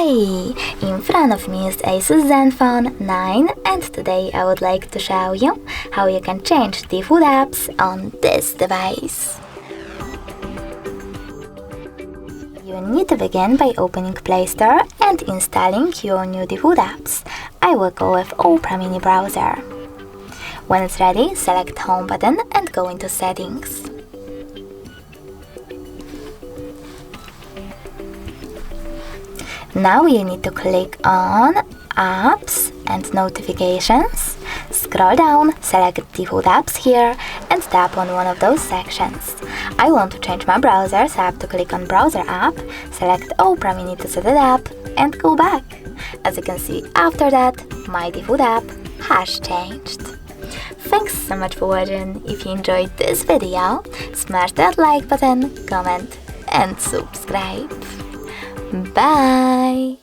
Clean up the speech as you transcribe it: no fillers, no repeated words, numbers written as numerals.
Hi! In front of me is ASUS Zenfone 9 and today I would like to show you how you can change default apps on this device. You need to begin by opening Play Store and installing your new default apps. I will go with Opera Mini browser. When it's ready, select Home button and go into Settings. Now you need to click on Apps and Notifications. Scroll down, select Default Apps here and tap on one of those sections. I want to change my browser, so I have to click on Browser app, select Opera Mini to set it up and go back. As you can see, after that, my default app has changed. Thanks so much for watching. If you enjoyed this video, smash that like button, comment and subscribe. Bye!